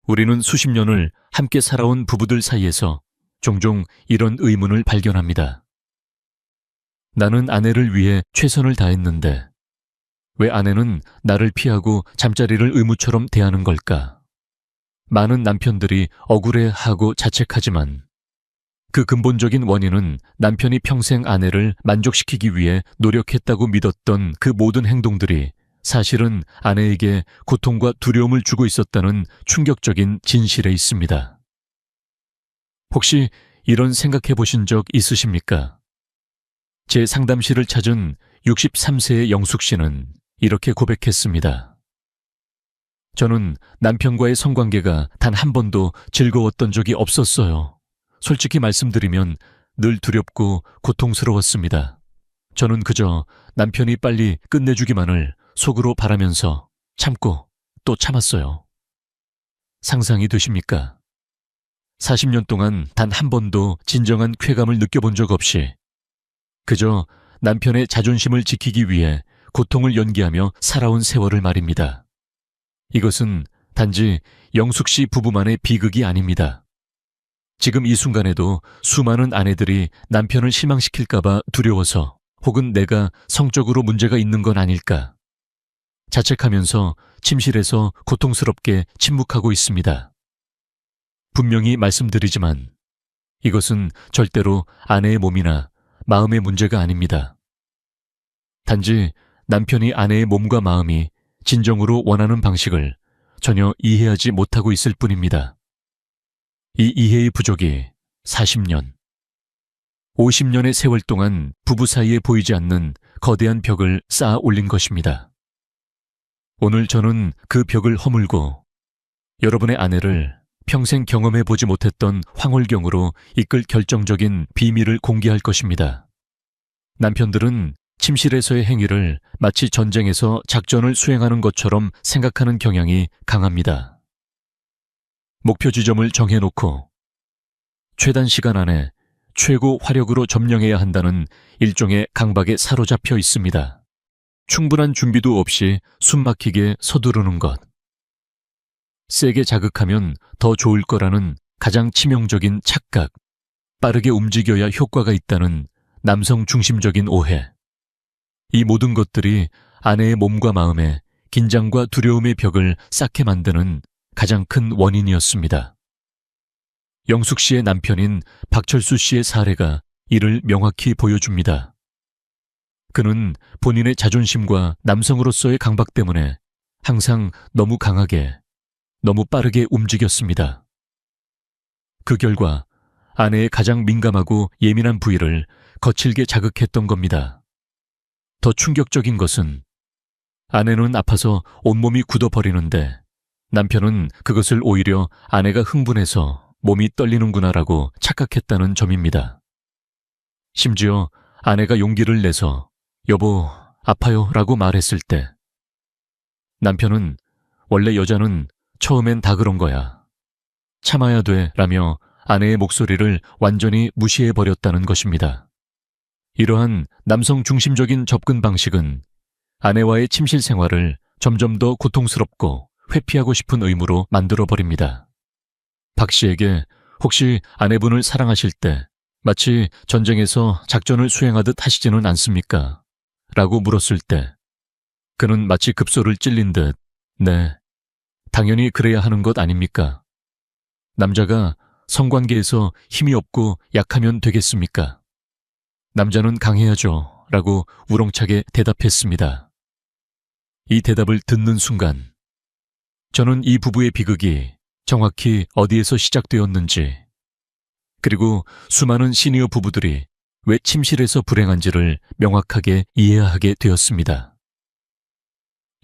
우리는 수십 년을 함께 살아온 부부들 사이에서 종종 이런 의문을 발견합니다. 나는 아내를 위해 최선을 다했는데 왜 아내는 나를 피하고 잠자리를 의무처럼 대하는 걸까? 많은 남편들이 억울해하고 자책하지만 그 근본적인 원인은 남편이 평생 아내를 만족시키기 위해 노력했다고 믿었던 그 모든 행동들이 사실은 아내에게 고통과 두려움을 주고 있었다는 충격적인 진실에 있습니다. 혹시 이런 생각해 보신 적 있으십니까? 제 상담실을 찾은 63세의 영숙 씨는 이렇게 고백했습니다. 저는 남편과의 성관계가 단 한 번도 즐거웠던 적이 없었어요. 솔직히 말씀드리면 늘 두렵고 고통스러웠습니다. 저는 그저 남편이 빨리 끝내주기만을 속으로 바라면서 참고 또 참았어요. 상상이 되십니까? 40년 동안 단 한 번도 진정한 쾌감을 느껴본 적 없이 그저 남편의 자존심을 지키기 위해 고통을 연기하며 살아온 세월을 말입니다. 이것은 단지 영숙 씨 부부만의 비극이 아닙니다. 지금 이 순간에도 수많은 아내들이 남편을 실망시킬까봐 두려워서 혹은 내가 성적으로 문제가 있는 건 아닐까 자책하면서 침실에서 고통스럽게 침묵하고 있습니다. 분명히 말씀드리지만 이것은 절대로 아내의 몸이나 마음의 문제가 아닙니다. 단지 남편이 아내의 몸과 마음이 진정으로 원하는 방식을 전혀 이해하지 못하고 있을 뿐입니다. 이 이해의 부족이 40년, 50년의 세월 동안 부부 사이에 보이지 않는 거대한 벽을 쌓아 올린 것입니다. 오늘 저는 그 벽을 허물고 여러분의 아내를 평생 경험해 보지 못했던 황홀경으로 이끌 결정적인 비밀을 공개할 것입니다. 남편들은 침실에서의 행위를 마치 전쟁에서 작전을 수행하는 것처럼 생각하는 경향이 강합니다. 목표 지점을 정해놓고 최단 시간 안에 최고 화력으로 점령해야 한다는 일종의 강박에 사로잡혀 있습니다. 충분한 준비도 없이 숨막히게 서두르는 것. 세게 자극하면 더 좋을 거라는 가장 치명적인 착각, 빠르게 움직여야 효과가 있다는 남성 중심적인 오해. 이 모든 것들이 아내의 몸과 마음에 긴장과 두려움의 벽을 쌓게 만드는 가장 큰 원인이었습니다. 영숙 씨의 남편인 박철수 씨의 사례가 이를 명확히 보여줍니다. 그는 본인의 자존심과 남성으로서의 강박 때문에 항상 너무 강하게, 너무 빠르게 움직였습니다. 그 결과 아내의 가장 민감하고 예민한 부위를 거칠게 자극했던 겁니다. 더 충격적인 것은 아내는 아파서 온몸이 굳어버리는데 남편은 그것을 오히려 아내가 흥분해서 몸이 떨리는구나라고 착각했다는 점입니다. 심지어 아내가 용기를 내서 여보, 아파요 라고 말했을 때 남편은 원래 여자는 처음엔 다 그런 거야. 참아야 돼 라며 아내의 목소리를 완전히 무시해버렸다는 것입니다. 이러한 남성 중심적인 접근 방식은 아내와의 침실 생활을 점점 더 고통스럽고 회피하고 싶은 의무로 만들어버립니다. 박 씨에게 혹시 아내분을 사랑하실 때 마치 전쟁에서 작전을 수행하듯 하시지는 않습니까? 라고 물었을 때 그는 마치 급소를 찔린 듯 네, 당연히 그래야 하는 것 아닙니까? 남자가 성관계에서 힘이 없고 약하면 되겠습니까? 남자는 강해야죠 라고 우렁차게 대답했습니다. 이 대답을 듣는 순간 저는 이 부부의 비극이 정확히 어디에서 시작되었는지 그리고 수많은 시니어 부부들이 왜 침실에서 불행한지를 명확하게 이해하게 되었습니다.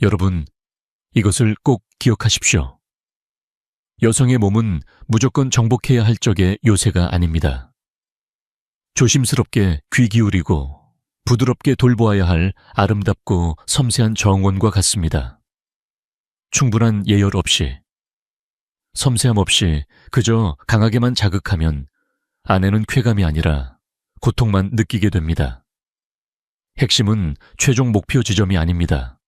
여러분, 이것을 꼭 기억하십시오. 여성의 몸은 무조건 정복해야 할 적의 요새가 아닙니다. 조심스럽게 귀 기울이고 부드럽게 돌보아야 할 아름답고 섬세한 정원과 같습니다. 충분한 예열 없이, 섬세함 없이 그저 강하게만 자극하면 아내는 쾌감이 아니라 고통만 느끼게 됩니다. 핵심은 최종 목표 지점이 아닙니다.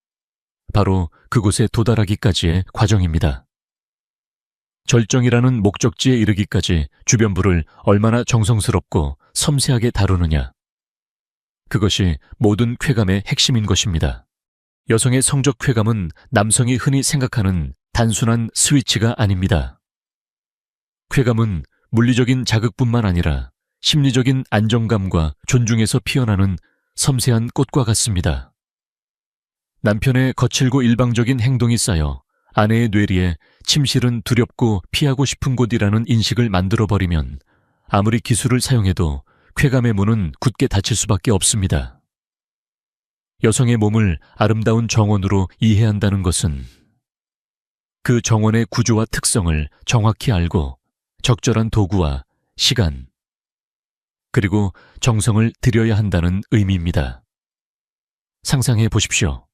바로 그곳에 도달하기까지의 과정입니다. 절정이라는 목적지에 이르기까지 주변부를 얼마나 정성스럽고 섬세하게 다루느냐. 그것이 모든 쾌감의 핵심인 것입니다. 여성의 성적 쾌감은 남성이 흔히 생각하는 단순한 스위치가 아닙니다. 쾌감은 물리적인 자극뿐만 아니라 심리적인 안정감과 존중에서 피어나는 섬세한 꽃과 같습니다. 남편의 거칠고 일방적인 행동이 쌓여 아내의 뇌리에 침실은 두렵고 피하고 싶은 곳이라는 인식을 만들어버리면 아무리 기술을 사용해도 쾌감의 문은 굳게 닫힐 수밖에 없습니다. 여성의 몸을 아름다운 정원으로 이해한다는 것은 그 정원의 구조와 특성을 정확히 알고 적절한 도구와 시간, 그리고 정성을 들여야 한다는 의미입니다. 상상해 보십시오.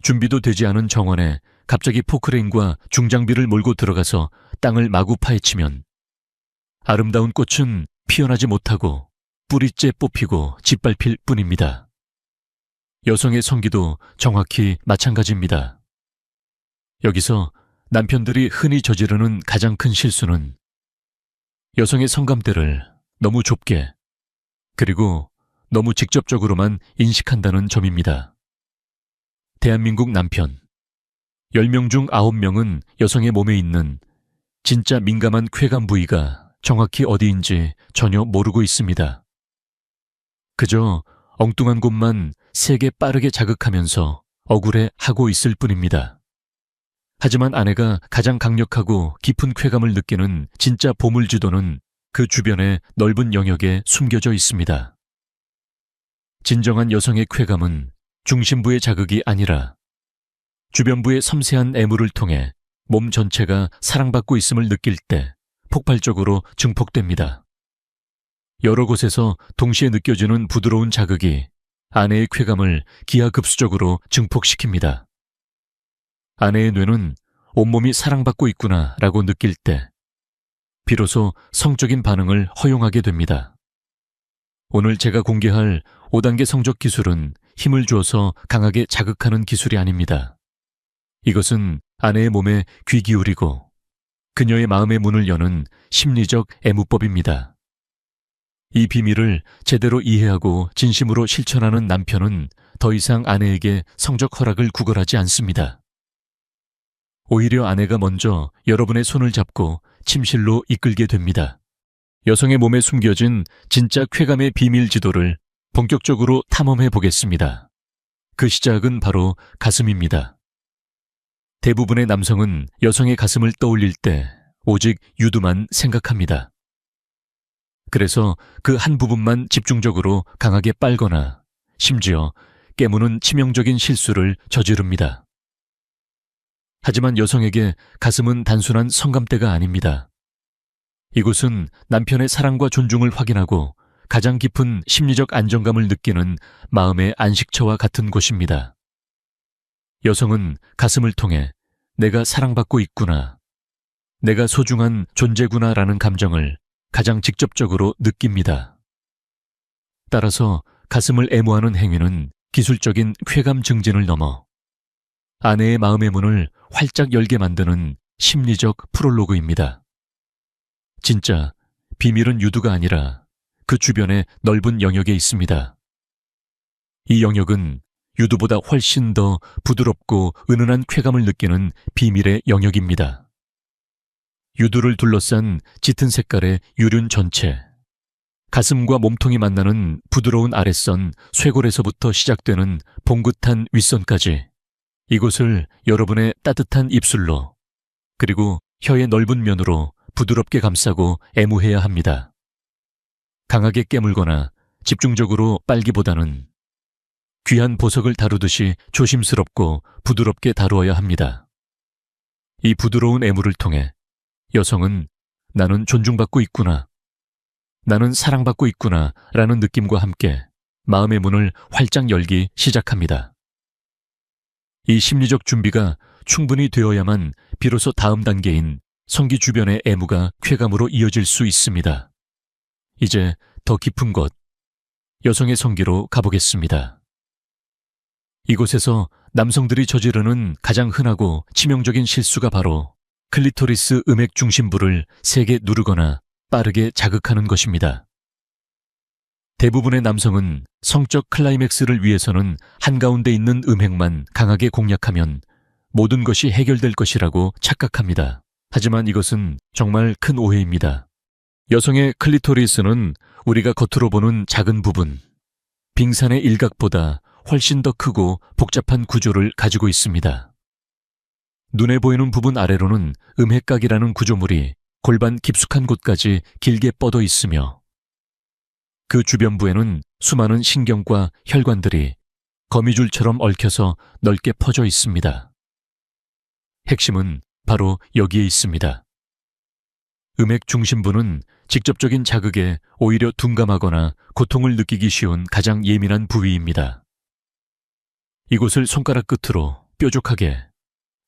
준비도 되지 않은 정원에 갑자기 포크레인과 중장비를 몰고 들어가서 땅을 마구 파헤치면 아름다운 꽃은 피어나지 못하고 뿌리째 뽑히고 짓밟힐 뿐입니다. 여성의 성기도 정확히 마찬가지입니다. 여기서 남편들이 흔히 저지르는 가장 큰 실수는 여성의 성감대를 너무 좁게 그리고 너무 직접적으로만 인식한다는 점입니다. 대한민국 남편 10명 중 9명은 여성의 몸에 있는 진짜 민감한 쾌감 부위가 정확히 어디인지 전혀 모르고 있습니다. 그저 엉뚱한 곳만 세게 빠르게 자극하면서 억울해 하고 있을 뿐입니다. 하지만 아내가 가장 강력하고 깊은 쾌감을 느끼는 진짜 보물지도는 그 주변의 넓은 영역에 숨겨져 있습니다. 진정한 여성의 쾌감은 중심부의 자극이 아니라 주변부의 섬세한 애무를 통해 몸 전체가 사랑받고 있음을 느낄 때 폭발적으로 증폭됩니다. 여러 곳에서 동시에 느껴지는 부드러운 자극이 아내의 쾌감을 기하급수적으로 증폭시킵니다. 아내의 뇌는 온몸이 사랑받고 있구나 라고 느낄 때 비로소 성적인 반응을 허용하게 됩니다. 오늘 제가 공개할 5단계 성적 기술은 힘을 주어서 강하게 자극하는 기술이 아닙니다. 이것은 아내의 몸에 귀 기울이고 그녀의 마음의 문을 여는 심리적 애무법입니다. 이 비밀을 제대로 이해하고 진심으로 실천하는 남편은 더 이상 아내에게 성적 허락을 구걸하지 않습니다. 오히려 아내가 먼저 여러분의 손을 잡고 침실로 이끌게 됩니다. 여성의 몸에 숨겨진 진짜 쾌감의 비밀 지도를 본격적으로 탐험해 보겠습니다. 그 시작은 바로 가슴입니다. 대부분의 남성은 여성의 가슴을 떠올릴 때 오직 유두만 생각합니다. 그래서 그 한 부분만 집중적으로 강하게 빨거나 심지어 깨무는 치명적인 실수를 저지릅니다. 하지만 여성에게 가슴은 단순한 성감대가 아닙니다. 이곳은 남편의 사랑과 존중을 확인하고 가장 깊은 심리적 안정감을 느끼는 마음의 안식처와 같은 곳입니다. 여성은 가슴을 통해 내가 사랑받고 있구나, 내가 소중한 존재구나라는 감정을 가장 직접적으로 느낍니다. 따라서 가슴을 애무하는 행위는 기술적인 쾌감 증진을 넘어 아내의 마음의 문을 활짝 열게 만드는 심리적 프롤로그입니다. 진짜 비밀은 유두가 아니라 그 주변의 넓은 영역에 있습니다. 이 영역은 유두보다 훨씬 더 부드럽고 은은한 쾌감을 느끼는 비밀의 영역입니다. 유두를 둘러싼 짙은 색깔의 유륜 전체, 가슴과 몸통이 만나는 부드러운 아랫선 쇄골에서부터 시작되는 봉긋한 윗선까지 이곳을 여러분의 따뜻한 입술로 그리고 혀의 넓은 면으로 부드럽게 감싸고 애무해야 합니다. 강하게 깨물거나 집중적으로 빨기보다는 귀한 보석을 다루듯이 조심스럽고 부드럽게 다루어야 합니다. 이 부드러운 애무를 통해 여성은 나는 존중받고 있구나, 나는 사랑받고 있구나 라는 느낌과 함께 마음의 문을 활짝 열기 시작합니다. 이 심리적 준비가 충분히 되어야만 비로소 다음 단계인 성기 주변의 애무가 쾌감으로 이어질 수 있습니다. 이제 더 깊은 곳, 여성의 성기로 가보겠습니다. 이곳에서 남성들이 저지르는 가장 흔하고 치명적인 실수가 바로 클리토리스 음액 중심부를 세게 누르거나 빠르게 자극하는 것입니다. 대부분의 남성은 성적 클라이맥스를 위해서는 한가운데 있는 음핵만 강하게 공략하면 모든 것이 해결될 것이라고 착각합니다. 하지만 이것은 정말 큰 오해입니다. 여성의 클리토리스는 우리가 겉으로 보는 작은 부분, 빙산의 일각보다 훨씬 더 크고 복잡한 구조를 가지고 있습니다. 눈에 보이는 부분 아래로는 음핵각이라는 구조물이 골반 깊숙한 곳까지 길게 뻗어 있으며 그 주변부에는 수많은 신경과 혈관들이 거미줄처럼 얽혀서 넓게 퍼져 있습니다. 핵심은 바로 여기에 있습니다. 음핵 중심부는 직접적인 자극에 오히려 둔감하거나 고통을 느끼기 쉬운 가장 예민한 부위입니다. 이곳을 손가락 끝으로 뾰족하게,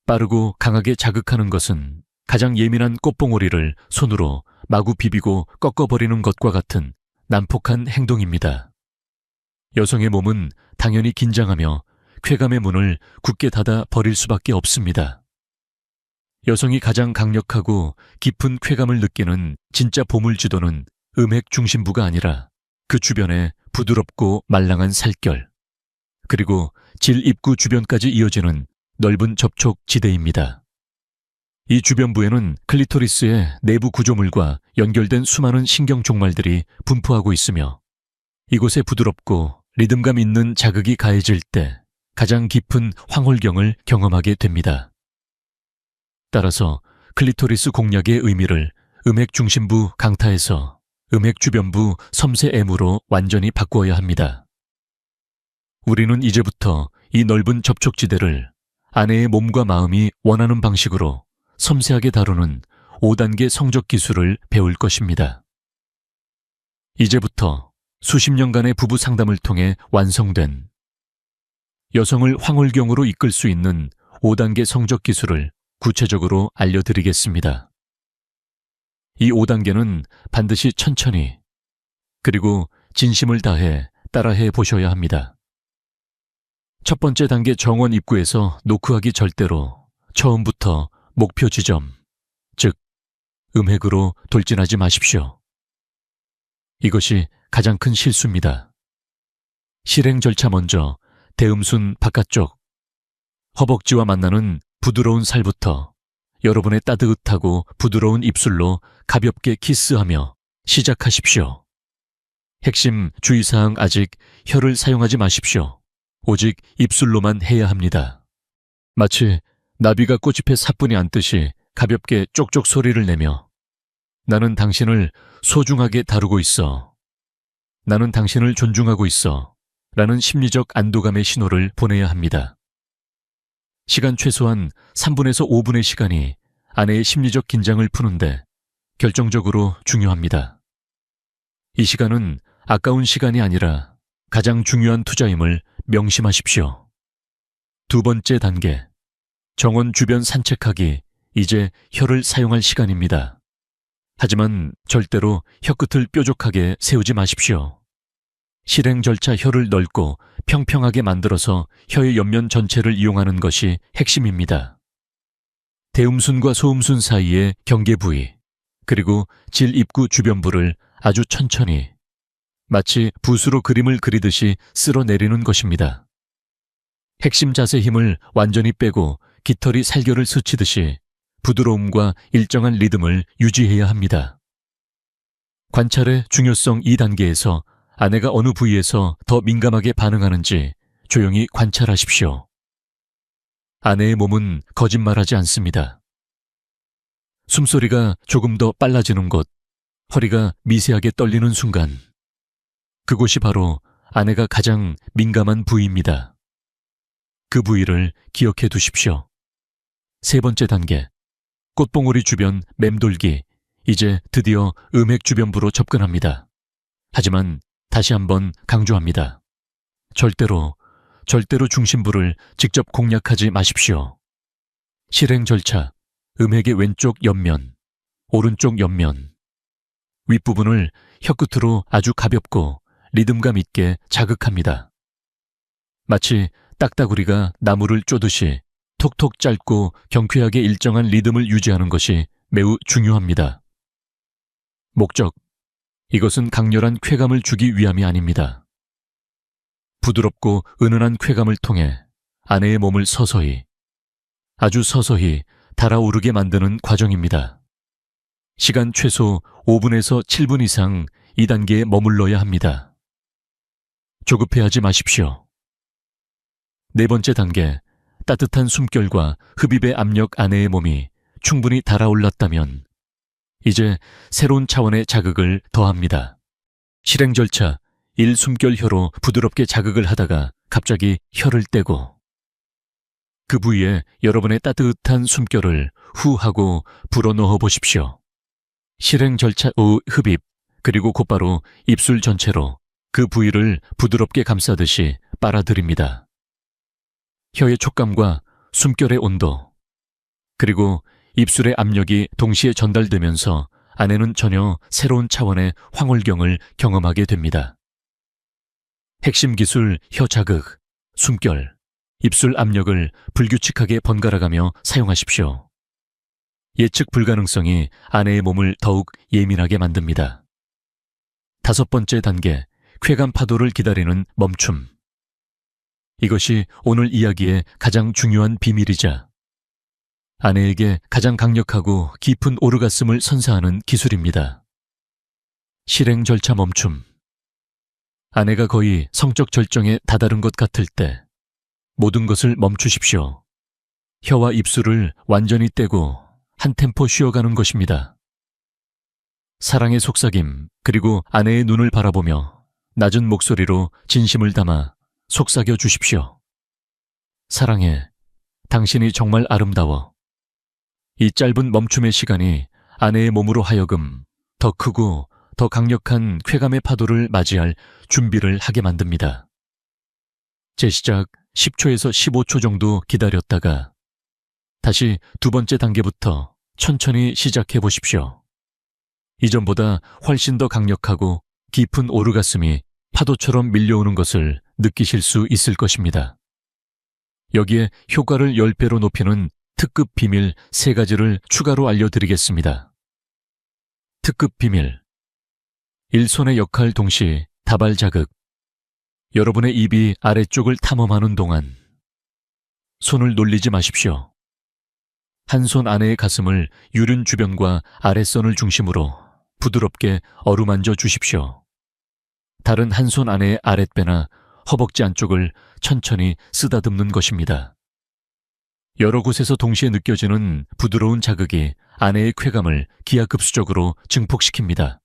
빠르고 강하게 자극하는 것은 가장 예민한 꽃봉오리를 손으로 마구 비비고 꺾어버리는 것과 같은 난폭한 행동입니다. 여성의 몸은 당연히 긴장하며 쾌감의 문을 굳게 닫아 버릴 수밖에 없습니다. 여성이 가장 강력하고 깊은 쾌감을 느끼는 진짜 보물지도는 음핵 중심부가 아니라 그 주변의 부드럽고 말랑한 살결, 그리고 질 입구 주변까지 이어지는 넓은 접촉 지대입니다. 이 주변부에는 클리토리스의 내부 구조물과 연결된 수많은 신경 종말들이 분포하고 있으며 이곳에 부드럽고 리듬감 있는 자극이 가해질 때 가장 깊은 황홀경을 경험하게 됩니다. 따라서 클리토리스 공략의 의미를 음핵 중심부 강타에서 음핵 주변부 섬세 M으로 완전히 바꾸어야 합니다. 우리는 이제부터 이 넓은 접촉지대를 아내의 몸과 마음이 원하는 방식으로 섬세하게 다루는 5단계 성적 기술을 배울 것입니다. 이제부터 수십 년간의 부부 상담을 통해 완성된 여성을 황홀경으로 이끌 수 있는 5단계 성적 기술을 구체적으로 알려드리겠습니다. 이 5단계는 반드시 천천히 그리고 진심을 다해 따라해 보셔야 합니다. 첫 번째 단계 정원 입구에서 노크하기 절대로 처음부터 목표 지점, 즉 음핵으로 돌진하지 마십시오. 이것이 가장 큰 실수입니다. 실행 절차 먼저 대음순 바깥쪽, 허벅지와 만나는 부드러운 살부터 여러분의 따뜻하고 부드러운 입술로 가볍게 키스하며 시작하십시오. 핵심 주의사항 아직 혀를 사용하지 마십시오. 오직 입술로만 해야 합니다. 마치 나비가 꽃잎에 사뿐히 앉듯이 가볍게 쪽쪽 소리를 내며 나는 당신을 소중하게 다루고 있어. 나는 당신을 존중하고 있어. 라는 심리적 안도감의 신호를 보내야 합니다. 시간 최소한 3분에서 5분의 시간이 아내의 심리적 긴장을 푸는데 결정적으로 중요합니다. 이 시간은 아까운 시간이 아니라 가장 중요한 투자임을 명심하십시오. 두 번째 단계, 정원 주변 산책하기, 이제 혀를 사용할 시간입니다. 하지만 절대로 혀끝을 뾰족하게 세우지 마십시오. 실행 절차 혀를 넓고 평평하게 만들어서 혀의 옆면 전체를 이용하는 것이 핵심입니다. 대음순과 소음순 사이의 경계 부위, 그리고 질 입구 주변부를 아주 천천히, 마치 붓으로 그림을 그리듯이 쓸어내리는 것입니다. 핵심 자세 힘을 완전히 빼고 깃털이 살결을 스치듯이 부드러움과 일정한 리듬을 유지해야 합니다. 관찰의 중요성 2단계에서 아내가 어느 부위에서 더 민감하게 반응하는지 조용히 관찰하십시오. 아내의 몸은 거짓말하지 않습니다. 숨소리가 조금 더 빨라지는 곳, 허리가 미세하게 떨리는 순간, 그곳이 바로 아내가 가장 민감한 부위입니다. 그 부위를 기억해 두십시오. 세 번째 단계, 꽃봉오리 주변 맴돌기, 이제 드디어 음핵 주변부로 접근합니다. 하지만 다시 한번 강조합니다. 절대로 중심부를 직접 공략하지 마십시오. 실행 절차, 음핵의 왼쪽 옆면, 오른쪽 옆면, 윗부분을 혀끝으로 아주 가볍고 리듬감 있게 자극합니다. 마치 딱따구리가 나무를 쪼듯이 톡톡 짧고 경쾌하게 일정한 리듬을 유지하는 것이 매우 중요합니다. 목적, 이것은 강렬한 쾌감을 주기 위함이 아닙니다. 부드럽고 은은한 쾌감을 통해 아내의 몸을 서서히, 아주 서서히 달아오르게 만드는 과정입니다. 시간 최소 5분에서 7분 이상 이 단계에 머물러야 합니다. 조급해하지 마십시오. 네 번째 단계, 따뜻한 숨결과 흡입의 압력 아내의 몸이 충분히 달아올랐다면 이제 새로운 차원의 자극을 더합니다. 실행 절차, 1숨결 혀로 부드럽게 자극을 하다가 갑자기 혀를 떼고 그 부위에 여러분의 따뜻한 숨결을 후 하고 불어넣어 보십시오. 실행 절차 후 흡입, 그리고 곧바로 입술 전체로 그 부위를 부드럽게 감싸듯이 빨아들입니다. 혀의 촉감과 숨결의 온도, 그리고 입술의 압력이 동시에 전달되면서 아내는 전혀 새로운 차원의 황홀경을 경험하게 됩니다. 핵심 기술 혀 자극, 숨결, 입술 압력을 불규칙하게 번갈아가며 사용하십시오. 예측 불가능성이 아내의 몸을 더욱 예민하게 만듭니다. 다섯 번째 단계, 쾌감 파도를 기다리는 멈춤. 이것이 오늘 이야기의 가장 중요한 비밀이자 아내에게 가장 강력하고 깊은 오르가슴을 선사하는 기술입니다. 실행 절차 멈춤. 아내가 거의 성적 절정에 다다른 것 같을 때 모든 것을 멈추십시오. 혀와 입술을 완전히 떼고 한 템포 쉬어가는 것입니다. 사랑의 속삭임, 그리고 아내의 눈을 바라보며 낮은 목소리로 진심을 담아 속삭여 주십시오. 사랑해, 당신이 정말 아름다워. 이 짧은 멈춤의 시간이 아내의 몸으로 하여금 더 크고 더 강력한 쾌감의 파도를 맞이할 준비를 하게 만듭니다. 재시작 10초에서 15초 정도 기다렸다가 다시 두 번째 단계부터 천천히 시작해 보십시오. 이전보다 훨씬 더 강력하고 깊은 오르가슴이 파도처럼 밀려오는 것을 느끼실 수 있을 것입니다. 여기에 효과를 10배로 높이는 특급 비밀 3가지를 추가로 알려드리겠습니다. 특급 비밀. 1손의 역할 동시 다발 자극. 여러분의 입이 아래쪽을 탐험하는 동안 손을 놀리지 마십시오. 한 손 아내의 가슴을 유륜 주변과 아랫선을 중심으로 부드럽게 어루만져 주십시오. 다른 한 손 아내의 아랫배나 허벅지 안쪽을 천천히 쓰다듬는 것입니다. 여러 곳에서 동시에 느껴지는 부드러운 자극이 아내의 쾌감을 기하급수적으로 증폭시킵니다.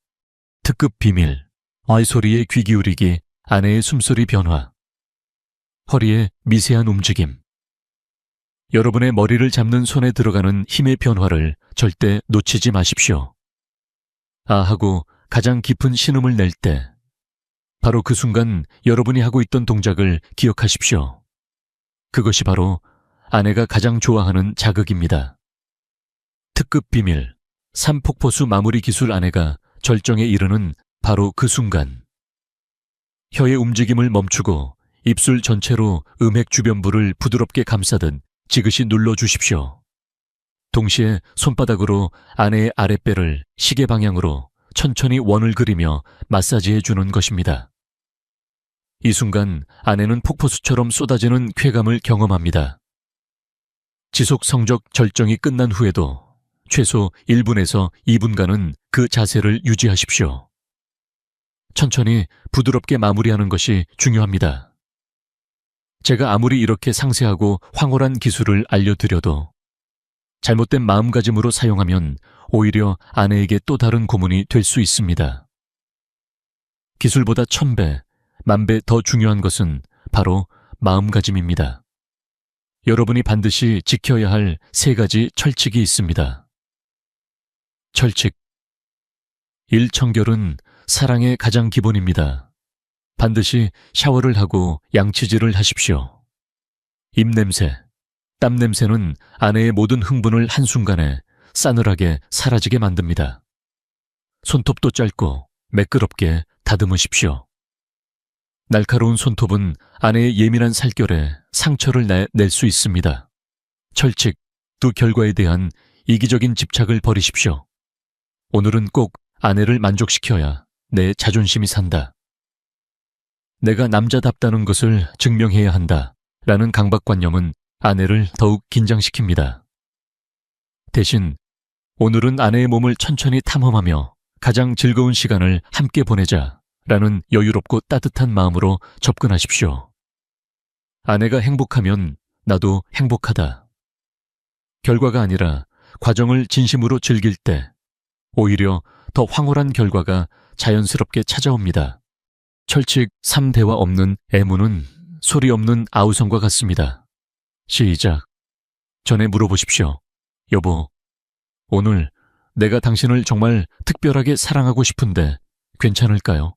특급 비밀, 아이소리에 귀 기울이기, 아내의 숨소리 변화, 허리의 미세한 움직임. 여러분의 머리를 잡는 손에 들어가는 힘의 변화를 절대 놓치지 마십시오. 아 하고 가장 깊은 신음을 낼 때, 바로 그 순간 여러분이 하고 있던 동작을 기억하십시오. 그것이 바로 아내가 가장 좋아하는 자극입니다. 특급 비밀, 3폭포수 마무리 기술 아내가 절정에 이르는 바로 그 순간. 혀의 움직임을 멈추고 입술 전체로 음핵 주변부를 부드럽게 감싸듯 지그시 눌러주십시오. 동시에 손바닥으로 아내의 아랫배를 시계 방향으로 천천히 원을 그리며 마사지해 주는 것입니다. 이 순간 아내는 폭포수처럼 쏟아지는 쾌감을 경험합니다. 지속 성적 절정이 끝난 후에도 최소 1분에서 2분간은 그 자세를 유지하십시오. 천천히 부드럽게 마무리하는 것이 중요합니다. 제가 아무리 이렇게 상세하고 황홀한 기술을 알려드려도 잘못된 마음가짐으로 사용하면 오히려 아내에게 또 다른 고문이 될 수 있습니다. 기술보다 1000배, 10,000배 더 중요한 것은 바로 마음가짐입니다. 여러분이 반드시 지켜야 할 3가지 철칙이 있습니다. 철칙. 1. 청결은 사랑의 가장 기본입니다. 반드시 샤워를 하고 양치질을 하십시오. 입냄새, 땀냄새는 아내의 모든 흥분을 한순간에 싸늘하게 사라지게 만듭니다. 손톱도 짧고 매끄럽게 다듬으십시오. 날카로운 손톱은 아내의 예민한 살결에 상처를 낼 수 있습니다. 철칙, 두 결과에 대한 이기적인 집착을 버리십시오. 오늘은 꼭 아내를 만족시켜야 내 자존심이 산다. 내가 남자답다는 것을 증명해야 한다. 라는 강박관념은 아내를 더욱 긴장시킵니다. 대신 오늘은 아내의 몸을 천천히 탐험하며 가장 즐거운 시간을 함께 보내자 라는 여유롭고 따뜻한 마음으로 접근하십시오. 아내가 행복하면 나도 행복하다. 결과가 아니라 과정을 진심으로 즐길 때 오히려 더 황홀한 결과가 자연스럽게 찾아옵니다. 철칙 3대화 없는 애무는 소리 없는 아우성과 같습니다. 시작. 전에 물어보십시오. 여보, 오늘 내가 당신을 정말 특별하게 사랑하고 싶은데 괜찮을까요?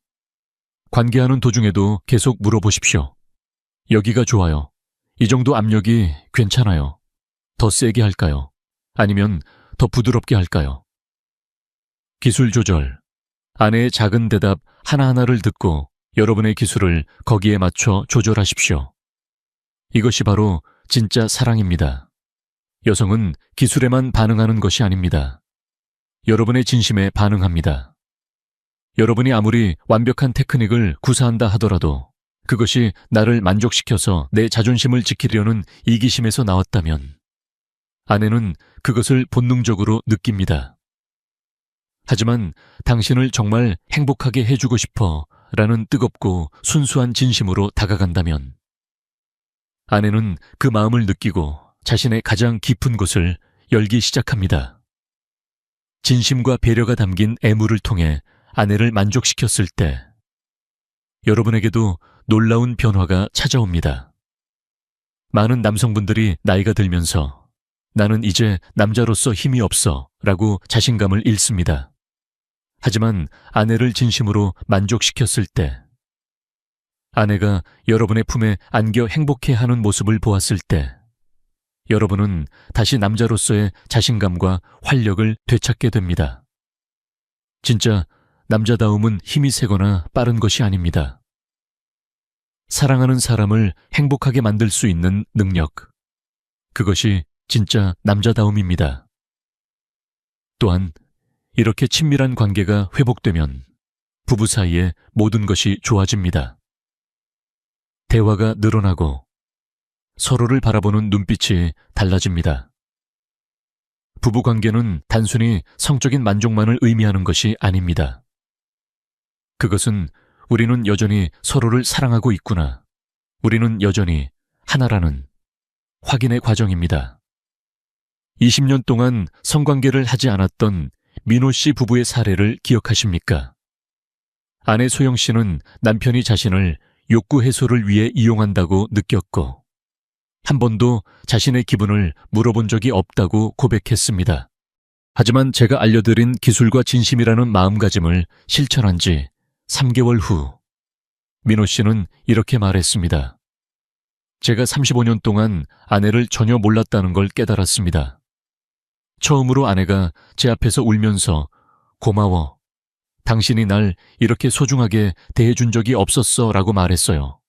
관계하는 도중에도 계속 물어보십시오. 여기가 좋아요. 이 정도 압력이 괜찮아요. 더 세게 할까요? 아니면 더 부드럽게 할까요? 기술 조절. 아내의 작은 대답 하나하나를 듣고 여러분의 기술을 거기에 맞춰 조절하십시오. 이것이 바로 진짜 사랑입니다. 여성은 기술에만 반응하는 것이 아닙니다. 여러분의 진심에 반응합니다. 여러분이 아무리 완벽한 테크닉을 구사한다 하더라도 그것이 나를 만족시켜서 내 자존심을 지키려는 이기심에서 나왔다면 아내는 그것을 본능적으로 느낍니다. 하지만 당신을 정말 행복하게 해주고 싶어 라는 뜨겁고 순수한 진심으로 다가간다면 아내는 그 마음을 느끼고 자신의 가장 깊은 곳을 열기 시작합니다. 진심과 배려가 담긴 애무를 통해 아내를 만족시켰을 때 여러분에게도 놀라운 변화가 찾아옵니다. 많은 남성분들이 나이가 들면서 나는 이제 남자로서 힘이 없어 라고 자신감을 잃습니다. 하지만 아내를 진심으로 만족시켰을 때, 아내가 여러분의 품에 안겨 행복해하는 모습을 보았을 때, 여러분은 다시 남자로서의 자신감과 활력을 되찾게 됩니다. 진짜 남자다움은 힘이 세거나 빠른 것이 아닙니다. 사랑하는 사람을 행복하게 만들 수 있는 능력, 그것이 진짜 남자다움입니다. 또한 이렇게 친밀한 관계가 회복되면 부부 사이에 모든 것이 좋아집니다. 대화가 늘어나고 서로를 바라보는 눈빛이 달라집니다. 부부 관계는 단순히 성적인 만족만을 의미하는 것이 아닙니다. 그것은 우리는 여전히 서로를 사랑하고 있구나, 우리는 여전히 하나라는 확인의 과정입니다. 20년 동안 성관계를 하지 않았던 민호 씨 부부의 사례를 기억하십니까? 아내 소영 씨는 남편이 자신을 욕구 해소를 위해 이용한다고 느꼈고 한 번도 자신의 기분을 물어본 적이 없다고 고백했습니다. 하지만 제가 알려드린 기술과 진심이라는 마음가짐을 실천한 지 3개월 후 민호 씨는 이렇게 말했습니다. 제가 35년 동안 아내를 전혀 몰랐다는 걸 깨달았습니다. 처음으로 아내가 제 앞에서 울면서 고마워. 당신이 날 이렇게 소중하게 대해준 적이 없었어 라고 말했어요.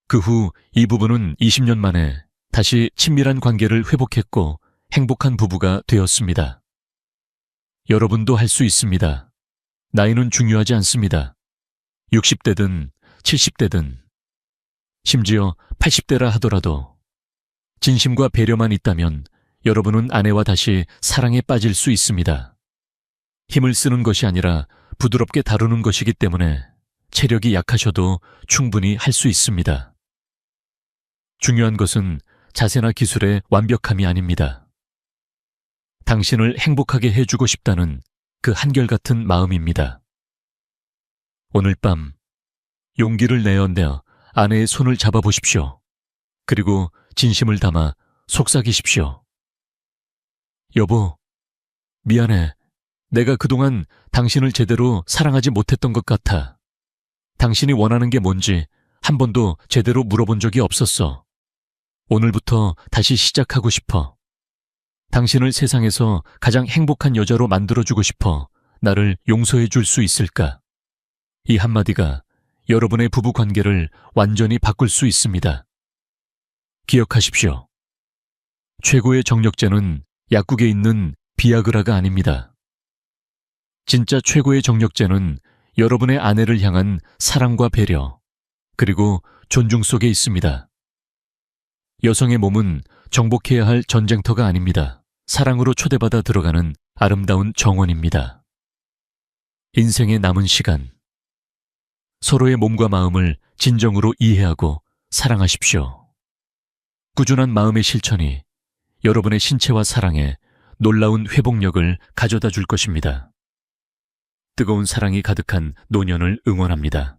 그 후 이 부부는 20년 만에 다시 친밀한 관계를 회복했고 행복한 부부가 되었습니다. 여러분도 할 수 있습니다. 나이는 중요하지 않습니다. 60대든 70대든 심지어 80대라 하더라도 진심과 배려만 있다면 여러분은 아내와 다시 사랑에 빠질 수 있습니다. 힘을 쓰는 것이 아니라 부드럽게 다루는 것이기 때문에 체력이 약하셔도 충분히 할 수 있습니다. 중요한 것은 자세나 기술의 완벽함이 아닙니다. 당신을 행복하게 해주고 싶다는 그 한결같은 마음입니다. 오늘 밤 용기를 내어 아내의 손을 잡아보십시오. 그리고 진심을 담아 속삭이십시오. 여보, 미안해. 내가 그동안 당신을 제대로 사랑하지 못했던 것 같아. 당신이 원하는 게 뭔지 한 번도 제대로 물어본 적이 없었어. 오늘부터 다시 시작하고 싶어. 당신을 세상에서 가장 행복한 여자로 만들어주고 싶어. 나를 용서해 줄 수 있을까? 이 한마디가 여러분의 부부 관계를 완전히 바꿀 수 있습니다. 기억하십시오. 최고의 정력제는 약국에 있는 비아그라가 아닙니다. 진짜 최고의 정력제는 여러분의 아내를 향한 사랑과 배려, 그리고 존중 속에 있습니다. 여성의 몸은 정복해야 할 전쟁터가 아닙니다. 사랑으로 초대받아 들어가는 아름다운 정원입니다. 인생의 남은 시간, 서로의 몸과 마음을 진정으로 이해하고 사랑하십시오. 꾸준한 마음의 실천이 여러분의 신체와 사랑에 놀라운 회복력을 가져다 줄 것입니다. 뜨거운 사랑이 가득한 노년을 응원합니다.